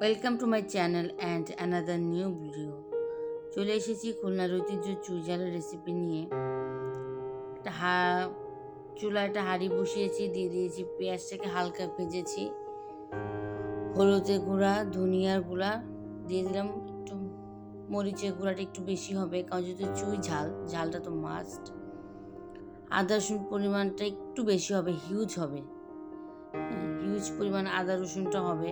Welcome to my channel and another new video. চলে এসেছি খুলনার ঐতিহ্য চুই ঝালের রেসিপি নিয়ে। একটা চুলায় একটা হাঁড়ি বসিয়েছি, দিয়ে দিয়েছি পেঁয়াজটাকে হালকা ভেজেছি, হলুদের গুঁড়া, ধনিয়ার গুঁড়া দিয়ে দিলাম, একটু মরিচের গুঁড়াটা একটু বেশি হবে কারণ যেহেতু চুই ঝালটা তো মাস্ট। আদা রসুন পরিমাণটা একটু বেশি হবে, হিউজ হবে, হিউজ পরিমাণ আদা রসুনটা হবে,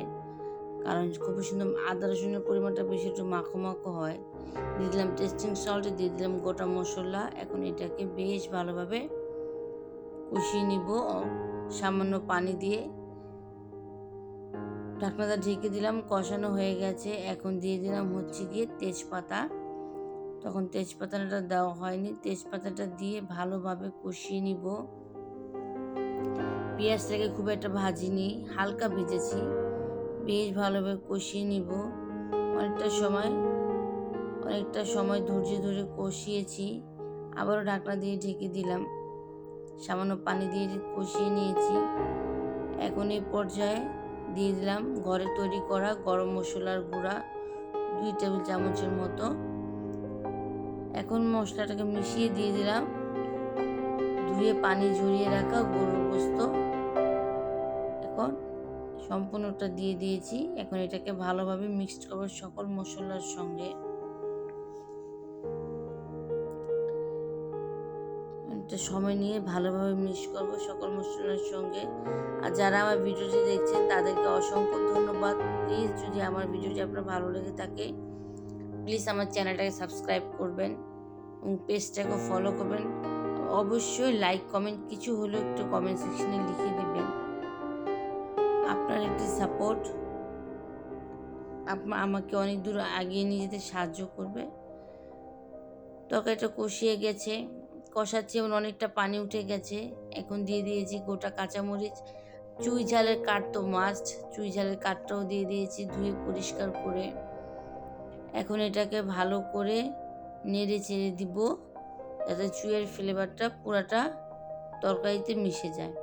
কারণ খুবই সুন্দর আদা রসুনের পরিমাণটা বেশি, একটু মাখো মাখো হয়। দিয়ে দিলাম টেস্টিং সল্ট, দিয়ে দিলাম গোটা মশলা। এখন এটাকে বেশ ভালোভাবে কষিয়ে নিব সামান্য পানি দিয়ে। ঢাকনাটা ঢেকে দিলাম, কষানো হয়ে গেছে। এখন দিয়ে দিলাম হচ্ছে গিয়ে তেজপাতা। তখন তেজপাতাটা দেওয়া হয়নি, তেজপাতাটা দিয়ে ভালোভাবে কষিয়ে নিব। পেঁয়াজটাকে খুব একটা ভাজিনি, হালকা ভেজেছি, বেশ ভালোভাবে কষিয়ে নিব। অনেকটা সময় ধৈর্য ধরে কষিয়েছি। আবারও ঢাকনা দিয়ে ঢেকে দিলাম, সামান্য পানি দিয়ে কষিয়ে নিয়েছি। এখন এই পর্যায়ে দিয়ে দিলাম ঘরে তৈরি করা গরম মশলার গুঁড়া 2 টেবিল চামচের মতো। এখন মশলাটাকে মিশিয়ে দিয়ে দিলাম ধুয়ে পানি ঝরিয়ে রাখা গরুর গোস্ত। এখন সম্পূর্ণটা দিয়ে দিয়েছি। এখন এটাকে ভালোভাবে মিক্সড করব সকল মশলার সঙ্গে। একটা সময় নিয়ে ভালোভাবে মিক্স করব সকল মশলার সঙ্গে। আর যারা আমার ভিডিওটি দেখছেন তাদেরকে অসংখ্য ধন্যবাদ। প্লিজ যদি আমার ভিডিওটি আপনার ভালো লেগে থাকে, প্লিজ আমার চ্যানেলটাকে সাবস্ক্রাইব করবেন এবং পেজটাকে ফলো করবেন। অবশ্যই লাইক কমেন্ট কিছু হলেও একটু কমেন্ট সেকশনে লিখে দেবেন। আপনার একটি সাপোর্ট আমাকে অনেক দূর এগিয়ে নিয়ে যেতে সাহায্য করবে। তরকারিটা কষিয়ে গেছে, কষাচ্ছি এবং অনেকটা পানি উঠে গেছে। এখন দিয়ে দিয়েছি গোটা কাঁচামরিচ। চুই ঝালের কাঠ তো মাস্ট, চুই ঝালের কাঠটাও দিয়ে দিয়েছি ধুয়ে পরিষ্কার করে। এখন এটাকে ভালো করে নেড়ে চেড়ে দিব যাতে চুইয়ের ফ্লেভারটা পুরাটা তরকারিতে মিশে যায়।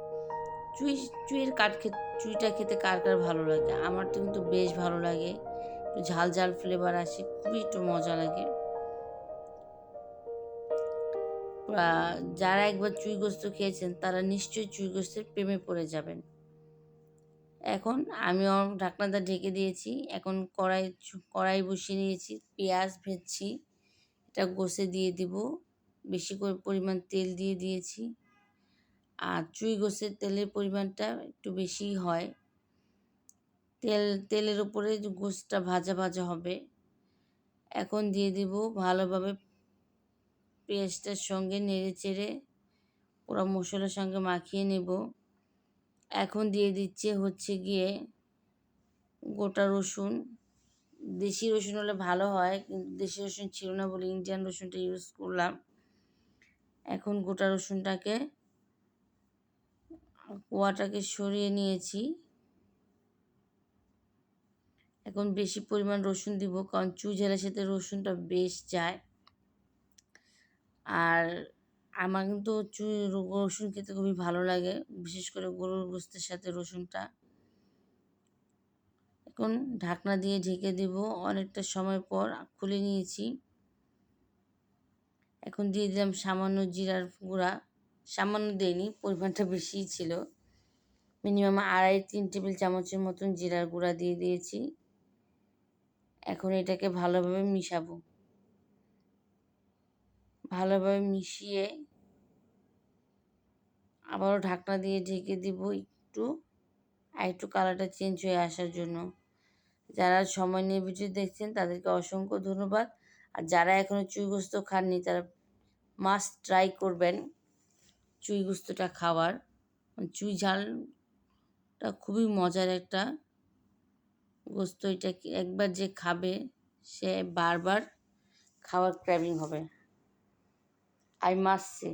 চুইটা খেতে কার কার ভালো লাগে? আমার তো কিন্তু বেশ ভালো লাগে, একটু ঝাল ঝাল ফ্লেভার আসে, খুবই একটু মজা লাগে। যারা একবার চুই গোস্ত খেয়েছেন তারা নিশ্চয়ই চুই গোস্তের প্রেমে পড়ে যাবেন। এখন আমিও ঢাকনাটা ঢেকে দিয়েছি। এখন কড়াই বসিয়ে নিয়েছি, পেঁয়াজ ভেজছি, এটা গোসে দিয়ে দিব। বেশি করে পরিমাণ তেল দিয়ে দিয়েছি। আর চুই গোসের তেলের পরিমাণটা একটু বেশিই হয়। তেলের উপরে গোসটা ভাজা ভাজা হবে। এখন দিয়ে দিব ভালোভাবে পেঁয়াজটার সঙ্গে নেড়ে চেড়ে পুরো মশলার সঙ্গে মাখিয়ে নেব। এখন দিয়ে দিচ্ছে হচ্ছে গিয়ে গোটা রসুন। দেশি রসুন হলে ভালো হয়, কিন্তু দেশি রসুন ছিল না বলে ইন্ডিয়ান রসুনটা ইউজ করলাম। এখন গোটা রসুনটাকে কোয়াটাকে সরিয়ে নিয়েছি। এখন বেশি পরিমাণ রসুন দিব কারণ চুই ঝালের সাথে রসুনটা বেশ যায়। আর আমার কিন্তু রসুন খেতে খুবই ভালো লাগে, বিশেষ করে গরুর গোস্তের সাথে রসুনটা। এখন ঢাকনা দিয়ে ঢেকে দেব। অনেকটা সময় পর খুলে নিয়েছি। এখন দিয়ে দিলাম সামান্য জিরার গুঁড়া, সামান্য দেইনি, পরিমাণটা বেশিই ছিল, মিনিমাম 2.5-3 টেবিল চামচের মতন জিরার গুঁড়া দিয়ে দিয়েছি। এখন এটাকে ভালোভাবে মিশাবো। ভালোভাবে মিশিয়ে আবারও ঢাকনা দিয়ে ঢেকে দিব একটু কালারটা চেঞ্জ হয়ে আসার জন্য। যারা সময় নিয়ে ভিডিও দেখছেন তাদেরকে অসংখ্য ধন্যবাদ। আর যারা এখনও চুই গোস্ত খাননি তারা মাস্ট ট্রাই করবেন চুই গোস্তটা খাওয়ার। চুই ঝালটা খুবই মজার একটা গোস্ত। এটা একবার যে খাবে সে বারবার খাওয়ার ক্র্যাভিং হবে, আই মাস্ট সে।